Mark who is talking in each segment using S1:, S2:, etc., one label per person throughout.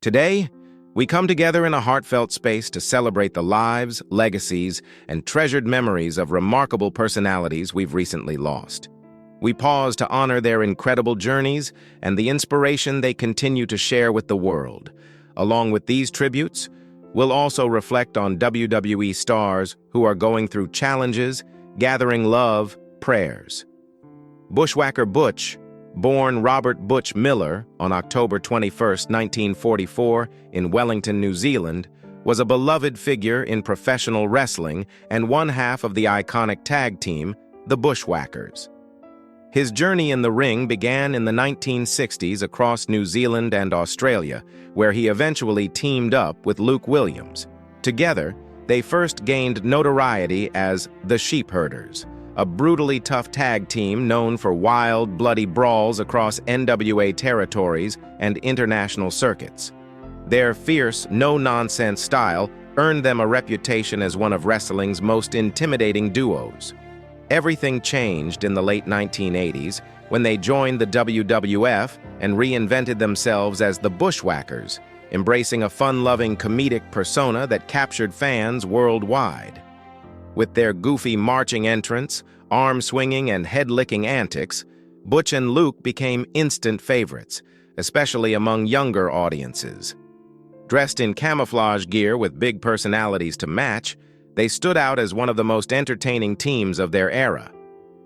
S1: Today, we come together in a heartfelt space to celebrate the lives, legacies, and treasured memories of remarkable personalities we've recently lost. We pause to honor their incredible journeys and the inspiration they continue to share with the world. Along with these tributes, we'll also reflect on WWE stars who are going through challenges, gathering love, prayers. Bushwhacker Butch, born Robert Butch Miller on October 21, 1944, in Wellington, New Zealand, was a beloved figure in professional wrestling and one half of the iconic tag team, the Bushwhackers. His journey in the ring began in the 1960s across New Zealand and Australia, where he eventually teamed up with Luke Williams. Together, they first gained notoriety as the Sheepherders, a brutally tough tag team known for wild, bloody brawls across NWA territories and international circuits. Their fierce, no-nonsense style earned them a reputation as one of wrestling's most intimidating duos. Everything changed in the late 1980s when they joined the WWF and reinvented themselves as the Bushwhackers, embracing a fun-loving comedic persona that captured fans worldwide. With their goofy marching entrance, arm-swinging, and head-licking antics, Butch and Luke became instant favorites, especially among younger audiences. Dressed in camouflage gear with big personalities to match, they stood out as one of the most entertaining teams of their era.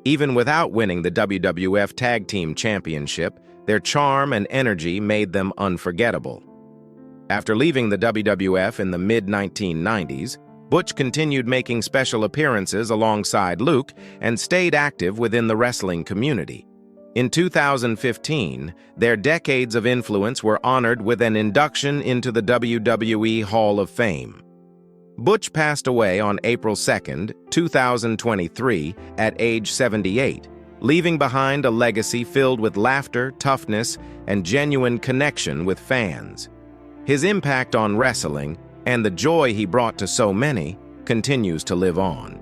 S1: Even without winning the WWF Tag Team Championship, their charm and energy made them unforgettable. After leaving the WWF in the mid-1990s, Butch continued making special appearances alongside Luke and stayed active within the wrestling community. In 2015, their decades of influence were honored with an induction into the WWE Hall of Fame. Butch passed away on April 2, 2023, at age 78, leaving behind a legacy filled with laughter, toughness, and genuine connection with fans. His impact on wrestling, and the joy he brought to so many, continues to live on.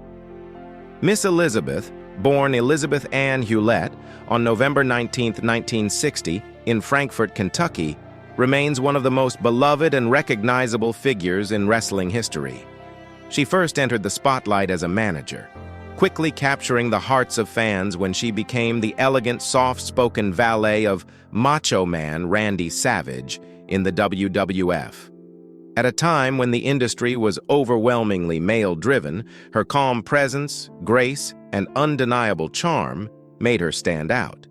S1: Miss Elizabeth, born Elizabeth Ann Hewlett on November 19, 1960, in Frankfort, Kentucky, remains one of the most beloved and recognizable figures in wrestling history. She first entered the spotlight as a manager, quickly capturing the hearts of fans when she became the elegant, soft-spoken valet of Macho Man Randy Savage in the WWF. At a time when the industry was overwhelmingly male-driven, her calm presence, grace, and undeniable charm made her stand out.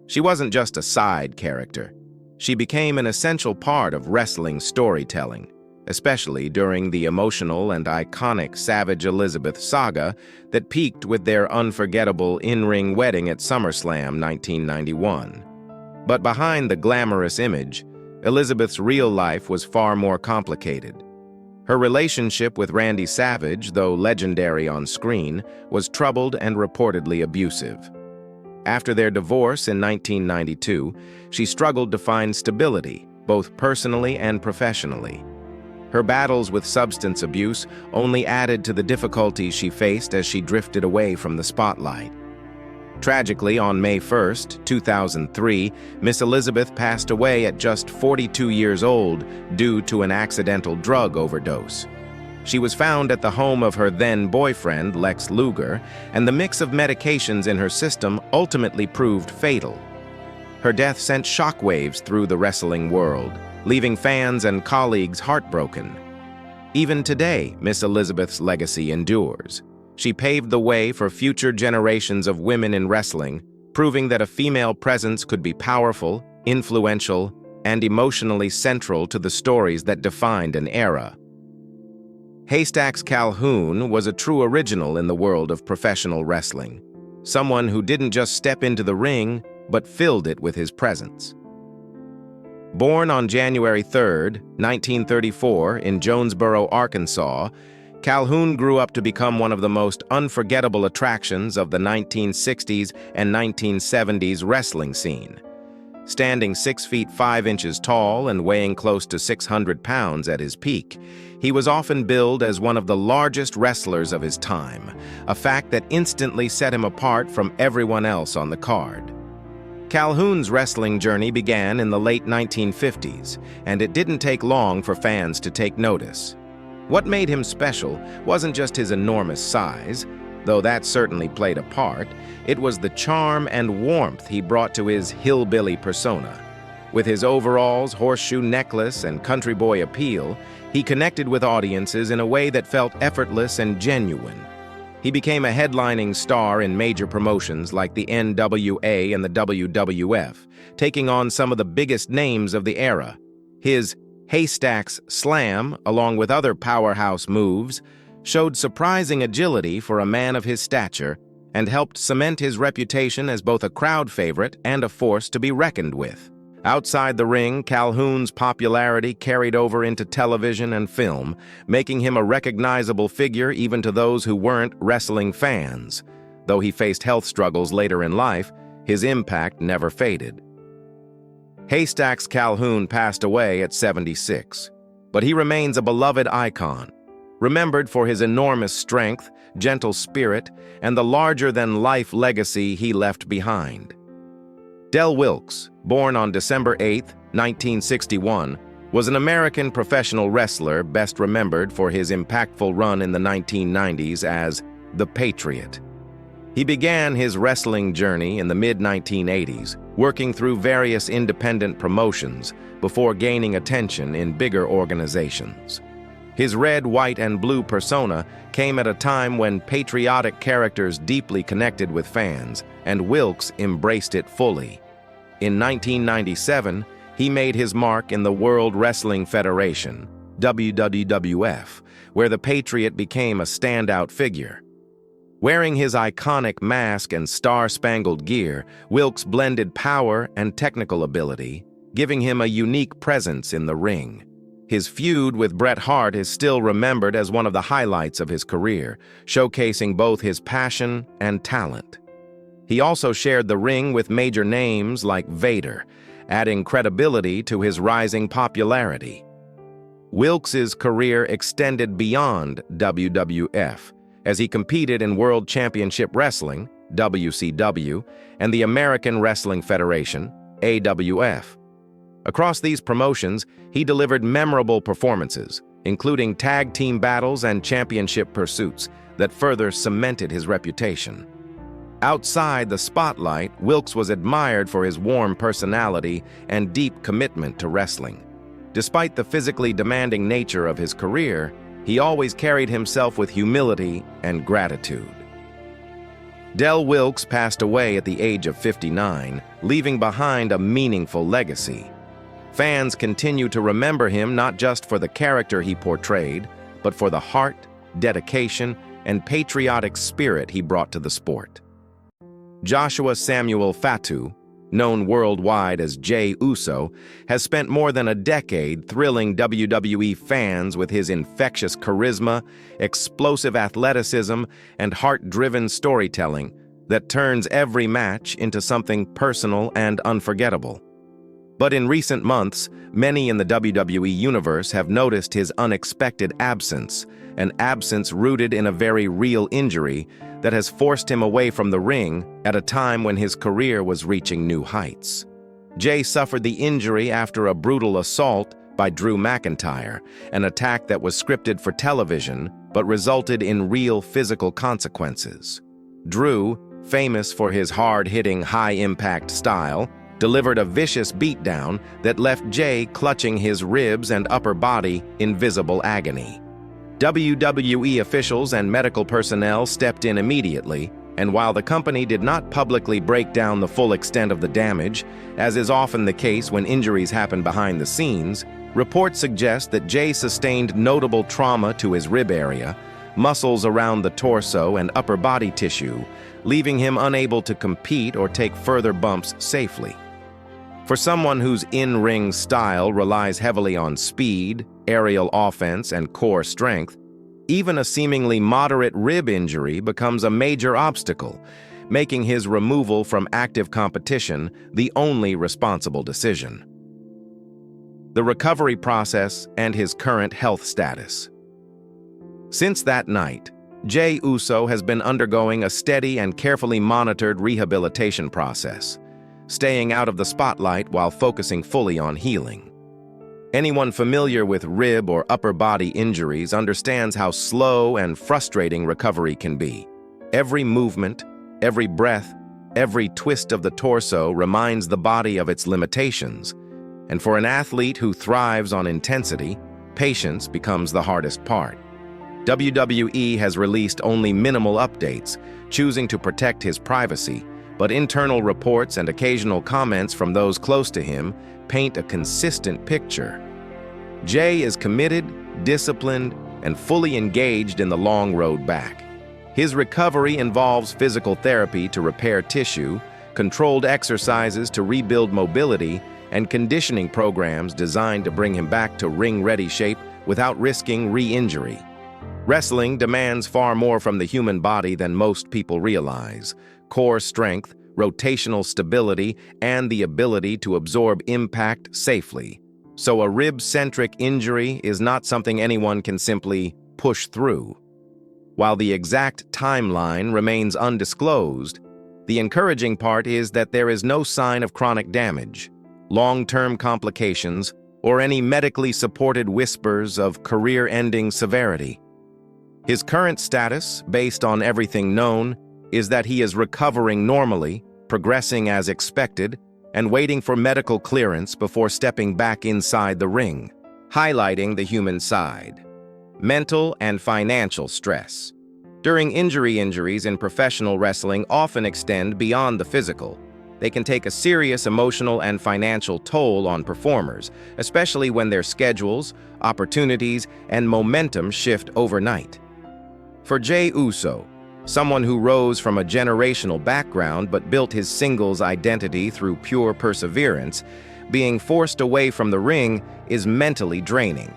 S1: She wasn't just a side character. She became an essential part of wrestling storytelling, especially during the emotional and iconic Savage Elizabeth saga that peaked with their unforgettable in-ring wedding at SummerSlam 1991. But behind the glamorous image, Elizabeth's real life was far more complicated. Her relationship with Randy Savage, though legendary on screen, was troubled and reportedly abusive. After their divorce in 1992, she struggled to find stability, both personally and professionally. Her battles with substance abuse only added to the difficulties she faced as she drifted away from the spotlight. Tragically, on May 1, 2003, Miss Elizabeth passed away at just 42 years old due to an accidental drug overdose. She was found at the home of her then-boyfriend, Lex Luger, and the mix of medications in her system ultimately proved fatal. Her death sent shockwaves through the wrestling world, leaving fans and colleagues heartbroken. Even today, Miss Elizabeth's legacy endures. She paved the way for future generations of women in wrestling, proving that a female presence could be powerful, influential, and emotionally central to the stories that defined an era. Haystacks Calhoun was a true original in the world of professional wrestling, someone who didn't just step into the ring, but filled it with his presence. Born on January 3, 1934, in Jonesboro, Arkansas, Calhoun grew up to become one of the most unforgettable attractions of the 1960s and 1970s wrestling scene. Standing 6 feet 5 inches tall and weighing close to 600 pounds at his peak, he was often billed as one of the largest wrestlers of his time, a fact that instantly set him apart from everyone else on the card. Calhoun's wrestling journey began in the late 1950s, and it didn't take long for fans to take notice. What made him special wasn't just his enormous size, though that certainly played a part. It was the charm and warmth he brought to his hillbilly persona. With his overalls, horseshoe necklace, and country boy appeal, he connected with audiences in a way that felt effortless and genuine. He became a headlining star in major promotions like the NWA and the WWF, taking on some of the biggest names of the era. His Haystacks Slam, along with other powerhouse moves, showed surprising agility for a man of his stature and helped cement his reputation as both a crowd favorite and a force to be reckoned with. Outside the ring, Calhoun's popularity carried over into television and film, making him a recognizable figure even to those who weren't wrestling fans. Though he faced health struggles later in life, his impact never faded. Haystacks Calhoun passed away at 76, but he remains a beloved icon, remembered for his enormous strength, gentle spirit, and the larger-than-life legacy he left behind. Del Wilkes, born on December 8, 1961, was an American professional wrestler best remembered for his impactful run in the 1990s as the Patriot. He began his wrestling journey in the mid-1980s, working through various independent promotions before gaining attention in bigger organizations. His red, white, and blue persona came at a time when patriotic characters deeply connected with fans, and Wilkes embraced it fully. In 1997, he made his mark in the World Wrestling Federation, WWF, where the Patriot became a standout figure. Wearing his iconic mask and star-spangled gear, Wilkes blended power and technical ability, giving him a unique presence in the ring. His feud with Bret Hart is still remembered as one of the highlights of his career, showcasing both his passion and talent. He also shared the ring with major names like Vader, adding credibility to his rising popularity. Wilkes' career extended beyond WWF, as he competed in World Championship Wrestling, WCW, and the American Wrestling Federation, AWF. Across these promotions, he delivered memorable performances, including tag team battles and championship pursuits that further cemented his reputation. Outside the spotlight, Wilkes was admired for his warm personality and deep commitment to wrestling. Despite the physically demanding nature of his career, he always carried himself with humility and gratitude. Del Wilkes passed away at the age of 59, leaving behind a meaningful legacy. Fans continue to remember him not just for the character he portrayed, but for the heart, dedication, and patriotic spirit he brought to the sport. Joshua Samuel Fatu, known worldwide as Jey Uso, has spent more than a decade thrilling WWE fans with his infectious charisma, explosive athleticism, and heart-driven storytelling that turns every match into something personal and unforgettable. But in recent months, many in the WWE universe have noticed his unexpected absence, an absence rooted in a very real injury that has forced him away from the ring at a time when his career was reaching new heights. Jey suffered the injury after a brutal assault by Drew McIntyre, an attack that was scripted for television but resulted in real physical consequences. Drew, famous for his hard-hitting, high-impact style, delivered a vicious beatdown that left Jey clutching his ribs and upper body in visible agony. WWE officials and medical personnel stepped in immediately, and while the company did not publicly break down the full extent of the damage, as is often the case when injuries happen behind the scenes, reports suggest that Jey sustained notable trauma to his rib area, muscles around the torso, and upper body tissue, leaving him unable to compete or take further bumps safely. For someone whose in-ring style relies heavily on speed, aerial offense, and core strength, even a seemingly moderate rib injury becomes a major obstacle, making his removal from active competition the only responsible decision. The recovery process and his current health status. Since that night, Jey Uso has been undergoing a steady and carefully monitored rehabilitation process. staying out of the spotlight while focusing fully on healing. Anyone familiar with rib or upper body injuries understands how slow and frustrating recovery can be. Every movement, every breath, every twist of the torso reminds the body of its limitations. And for an athlete who thrives on intensity, patience becomes the hardest part. WWE has released only minimal updates, choosing to protect his privacy, but internal reports and occasional comments from those close to him paint a consistent picture. Jay is committed, disciplined, and fully engaged in the long road back. His recovery involves physical therapy to repair tissue, controlled exercises to rebuild mobility, and conditioning programs designed to bring him back to ring-ready shape without risking re-injury. Wrestling demands far more from the human body than most people realize: core strength, rotational stability, and the ability to absorb impact safely. So a rib-centric injury is not something anyone can simply push through. While the exact timeline remains undisclosed, the encouraging part is that there is no sign of chronic damage, long-term complications, or any medically supported whispers of career-ending severity. His current status, based on everything known, is that he is recovering normally, progressing as expected, and waiting for medical clearance before stepping back inside the ring, highlighting the human side. Mental and financial stress. During injuries in professional wrestling often extend beyond the physical. They can take a serious emotional and financial toll on performers, especially when their schedules, opportunities, and momentum shift overnight. For Jey Uso, someone who rose from a generational background but built his singles identity through pure perseverance, being forced away from the ring is mentally draining.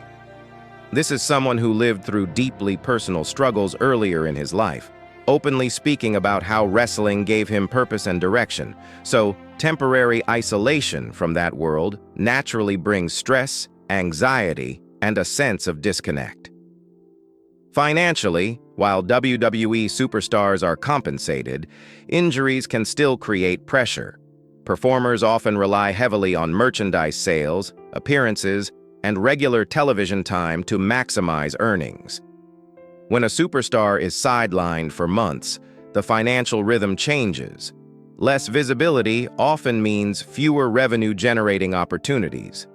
S1: This is someone who lived through deeply personal struggles earlier in his life, openly speaking about how wrestling gave him purpose and direction. So, temporary isolation from that world naturally brings stress, anxiety, and a sense of disconnect. Financially, while WWE superstars are compensated, injuries can still create pressure. Performers often rely heavily on merchandise sales, appearances, and regular television time to maximize earnings. When a superstar is sidelined for months, the financial rhythm changes. Less visibility often means fewer revenue-generating opportunities.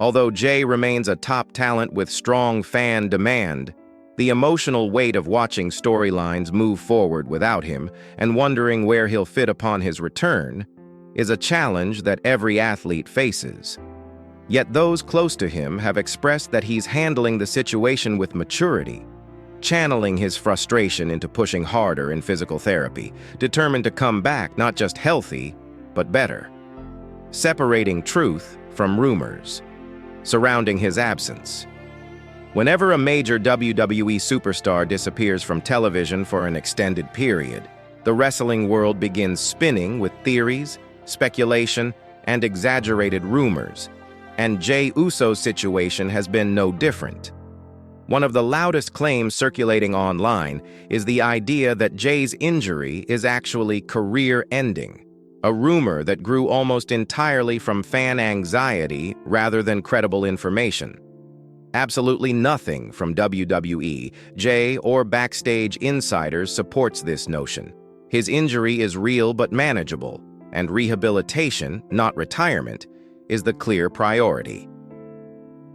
S1: Although Jay remains a top talent with strong fan demand, the emotional weight of watching storylines move forward without him and wondering where he'll fit upon his return is a challenge that every athlete faces. Yet those close to him have expressed that he's handling the situation with maturity, channeling his frustration into pushing harder in physical therapy, determined to come back not just healthy, but better. Separating truth from rumors, surrounding his absence. Whenever a major WWE superstar disappears from television for an extended period, the wrestling world begins spinning with theories, speculation, and exaggerated rumors. And Jey Uso's situation has been no different. One of the loudest claims circulating online is the idea that Jay's injury is actually career-ending, a rumor that grew almost entirely from fan anxiety rather than credible information. Absolutely nothing from WWE, Jay, or backstage insiders supports this notion. His injury is real but manageable, and rehabilitation, not retirement, is the clear priority.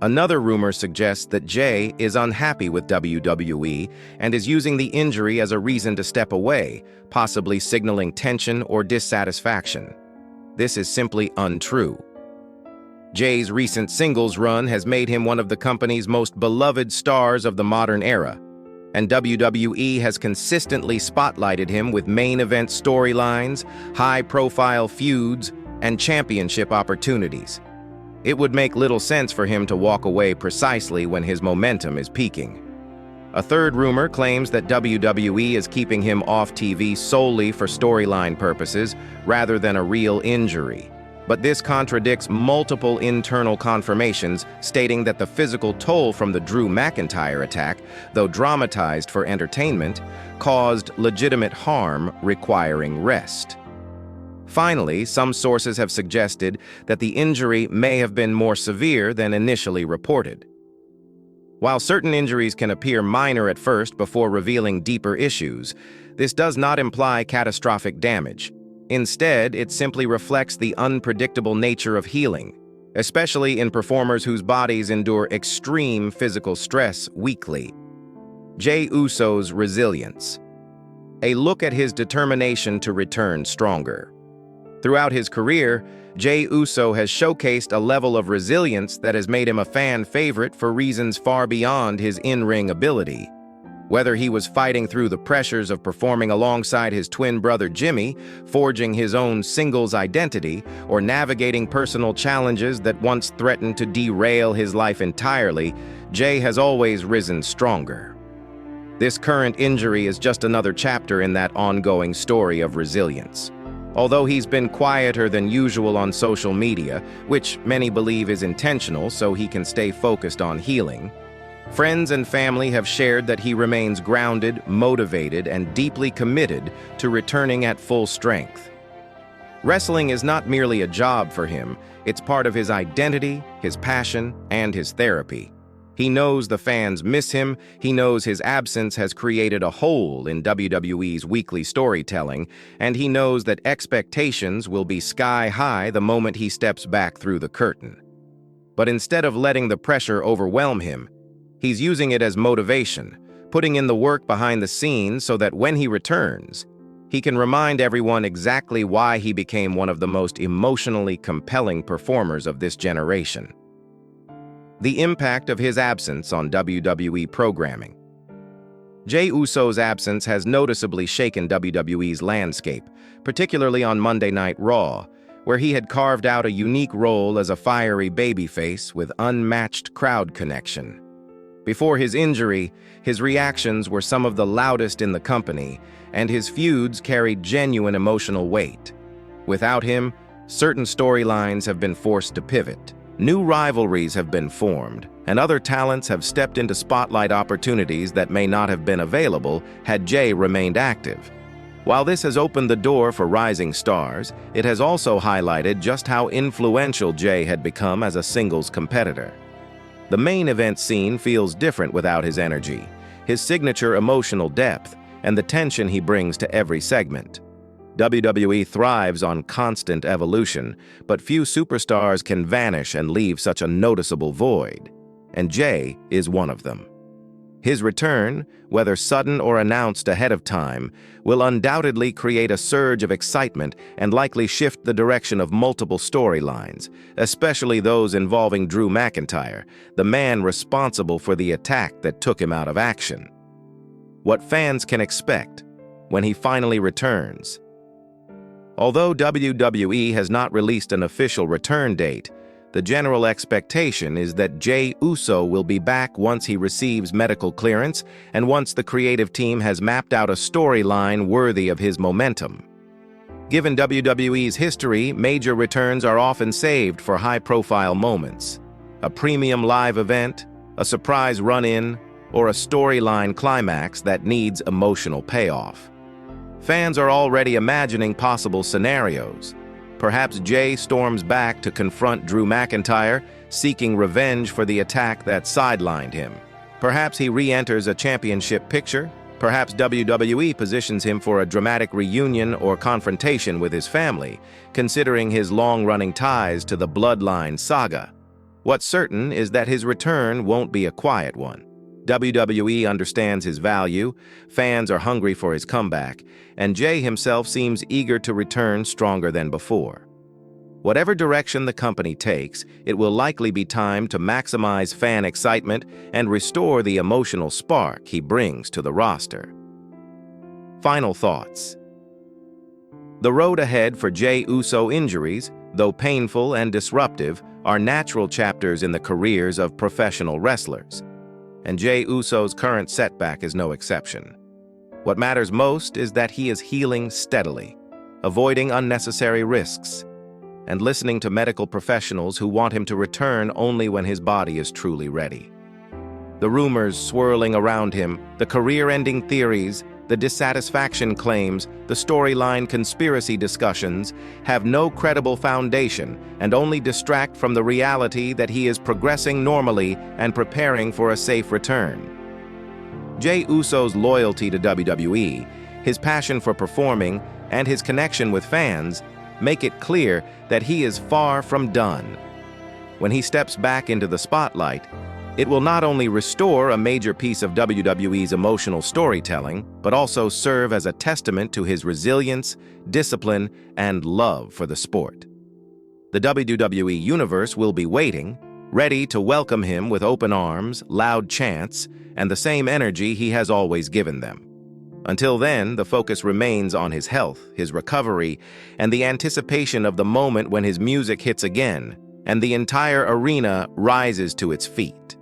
S1: Another rumor suggests that Jay is unhappy with WWE and is using the injury as a reason to step away, possibly signaling tension or dissatisfaction. This is simply untrue. Jay's recent singles run has made him one of the company's most beloved stars of the modern era, and WWE has consistently spotlighted him with main event storylines, high-profile feuds, and championship opportunities. It would make little sense for him to walk away precisely when his momentum is peaking. A third rumor claims that WWE is keeping him off TV solely for storyline purposes rather than a real injury. But this contradicts multiple internal confirmations stating that the physical toll from the Drew McIntyre attack, though dramatized for entertainment, caused legitimate harm requiring rest. Finally, some sources have suggested that the injury may have been more severe than initially reported. While certain injuries can appear minor at first before revealing deeper issues, this does not imply catastrophic damage. Instead, it simply reflects the unpredictable nature of healing, especially in performers whose bodies endure extreme physical stress weekly. Jey Uso's resilience. A look at his determination to return stronger. Throughout his career, Jey Uso has showcased a level of resilience that has made him a fan favorite for reasons far beyond his in-ring ability. Whether he was fighting through the pressures of performing alongside his twin brother Jimmy, forging his own singles identity, or navigating personal challenges that once threatened to derail his life entirely, Jey has always risen stronger. This current injury is just another chapter in that ongoing story of resilience. Although he's been quieter than usual on social media, which many believe is intentional so he can stay focused on healing, friends and family have shared that he remains grounded, motivated, and deeply committed to returning at full strength. Wrestling is not merely a job for him, it's part of his identity, his passion, and his therapy. He knows the fans miss him, he knows his absence has created a hole in WWE's weekly storytelling, and he knows that expectations will be sky-high the moment he steps back through the curtain. But instead of letting the pressure overwhelm him, he's using it as motivation, putting in the work behind the scenes so that when he returns, he can remind everyone exactly why he became one of the most emotionally compelling performers of this generation. The impact of his absence on WWE programming. Jey Uso's absence has noticeably shaken WWE's landscape, particularly on Monday Night Raw, where he had carved out a unique role as a fiery babyface with unmatched crowd connection. Before his injury, his reactions were some of the loudest in the company, and his feuds carried genuine emotional weight. Without him, certain storylines have been forced to pivot. New rivalries have been formed, and other talents have stepped into spotlight opportunities that may not have been available had Jey remained active. While this has opened the door for rising stars, it has also highlighted just how influential Jey had become as a singles competitor. The main event scene feels different without his energy, his signature emotional depth, and the tension he brings to every segment. WWE thrives on constant evolution, but few superstars can vanish and leave such a noticeable void, and Jey is one of them. His return, whether sudden or announced ahead of time, will undoubtedly create a surge of excitement and likely shift the direction of multiple storylines, especially those involving Drew McIntyre, the man responsible for the attack that took him out of action. What fans can expect when he finally returns. Although WWE has not released an official return date, the general expectation is that Jey Uso will be back once he receives medical clearance and once the creative team has mapped out a storyline worthy of his momentum. Given WWE's history, major returns are often saved for high-profile moments. A premium live event, a surprise run-in, or a storyline climax that needs emotional payoff. Fans are already imagining possible scenarios. Perhaps Jey storms back to confront Drew McIntyre, seeking revenge for the attack that sidelined him. Perhaps he re-enters a championship picture. Perhaps WWE positions him for a dramatic reunion or confrontation with his family, considering his long-running ties to the Bloodline saga. What's certain is that his return won't be a quiet one. WWE understands his value, fans are hungry for his comeback, and Jey himself seems eager to return stronger than before. Whatever direction the company takes, it will likely be time to maximize fan excitement and restore the emotional spark he brings to the roster. Final thoughts. The road ahead for Jey Uso injuries, though painful and disruptive, are natural chapters in the careers of professional wrestlers. And Jey Uso's current setback is no exception. What matters most is that he is healing steadily, avoiding unnecessary risks, and listening to medical professionals who want him to return only when his body is truly ready. The rumors swirling around him, the career-ending theories, the dissatisfaction claims, the storyline conspiracy discussions have no credible foundation and only distract from the reality that he is progressing normally and preparing for a safe return. Jey Uso's loyalty to WWE, his passion for performing, and his connection with fans make it clear that he is far from done. When he steps back into the spotlight, it will not only restore a major piece of WWE's emotional storytelling, but also serve as a testament to his resilience, discipline, and love for the sport. The WWE Universe will be waiting, ready to welcome him with open arms, loud chants, and the same energy he has always given them. Until then, the focus remains on his health, his recovery, and the anticipation of the moment when his music hits again, and the entire arena rises to its feet.